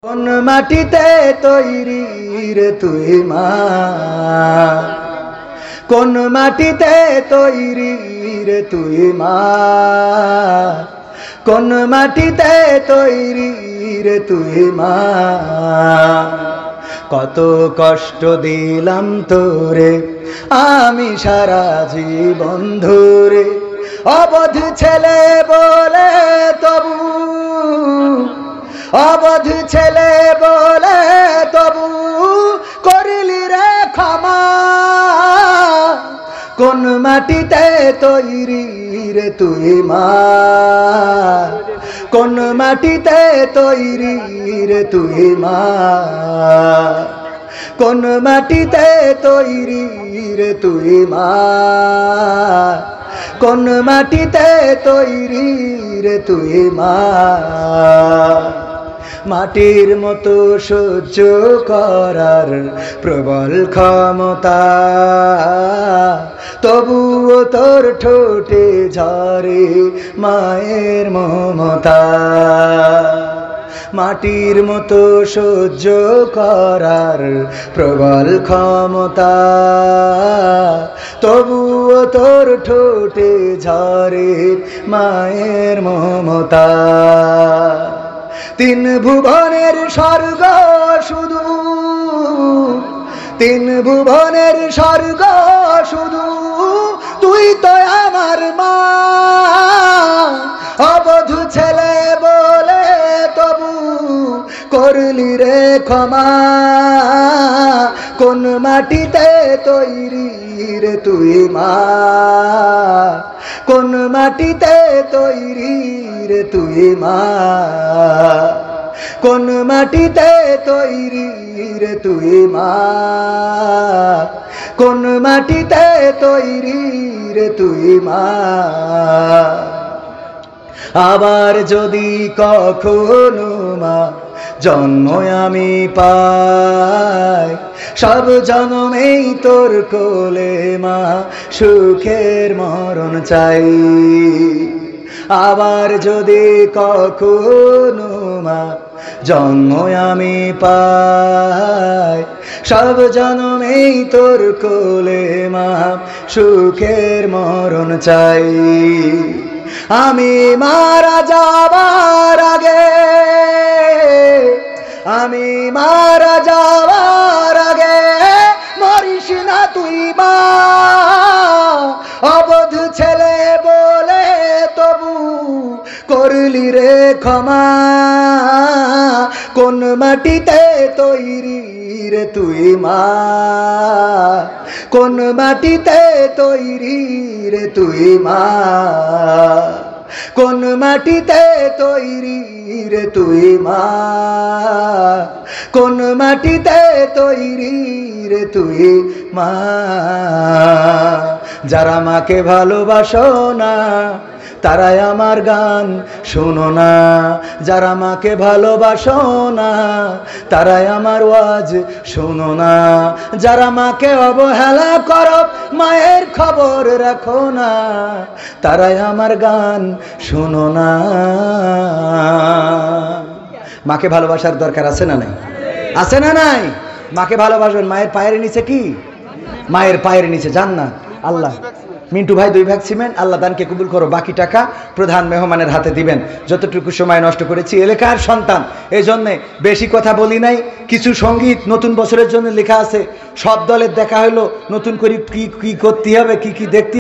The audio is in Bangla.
কোন মাটিতে তৈরি রে তুই মা, কোন মাটিতে তৈরি রে তুই মা, কোন মাটিতে তৈরি রে তুই মা। কত কষ্ট দিলাম তোরে আমি সারা জীবন ধরে, অবধ ছেলে বলে তবু, অবধ ছেলে বলে তবু করিলি রে ক্ষমা। কোন মাটিতে তৈরি রে তুই মা, কোন মাটিতে তৈরি রে তুই মা, কোন মাটিতে তৈরি রে তুই মা, কোন মাটিতে তৈরি রে তুই মা। মাটির মতো সহ্য করার প্রবল ক্ষমতা, তবুও তোর ঠোঁটে ঝরে মায়ের মমতা। মাটির মতো সহ্য করার প্রবল ক্ষমতা, তবুও তোর ঠোঁটে ঝরে মায়ের মমতা। তিন ভুবনের স্বর্গ শুধু, তিন ভুবনের স্বর্গ শুধু তুই তো আমার মা। অবধ ছেলে বলে তবু করলি রে ক্ষমা। কোন মাটিতে তৈরি রে তুই মা, কোন মাটিতে তৈরি রে তুই মা, কোন মাটিতে তৈরি রে তুই মা, কোন মাটিতে তৈরি রে তুই মা। আবার যদি কখনো মা জন্ম আমি পাই, সব জন্মেই তোর কোলে মা সুখের মরণ চাই। আবার যদি কখনো মা জন্ম আমি পাই, সব জন্মেই তোর কোলে মা সুখের মরণ চাই। আমি মারা যাবার আগে, আমি মারা যাবার আগে মরিস না তুই মা। অবধ ছেলে বলে তবু করলি রে ক্ষমা। কোন মাটিতে তৈরি রে তুই মা, কোন মাটিতে তৈরি রে তুই মা, কোন মাটিতে তৈরি রে তুই মা, কোন মাটিতে তৈরি রে তুই মা। যারা মাকে ভালোবাসো না তারাই আমার গান শোনো না, যারা মাকে ভালোবাসো না তারাই আমার ওয়াজ শোনো না, যারা মাকে অবহেলা করো মায়ের খবর রাখো না তারাই আমার গান শোনো না। মাকে ভালোবাসার দরকার আছে না নাই? আছে না নাই? মাকে ভালোবাসবেন। মায়ের পায়ের নিচে কি? মায়ের পায়ের নিচে জান্নাত। আল্লাহ মিন্টু ভাই 2 ভাগ সিমেন্ট, আল্লাহ দানকে কবুল করো। বাকি টাকা প্রধান মেহমানের হাতে দিবেন। যতটুকু সময় নষ্ট করেছি এলাকার সন্তান, এই জন্যে বেশি কথা বলি নাই। কিছু সঙ্গীত নতুন বছরের জন্য লেখা আছে, সব দলের দেখা হলো, নতুন করে কি কি করতে হবে, কি কি দেখতে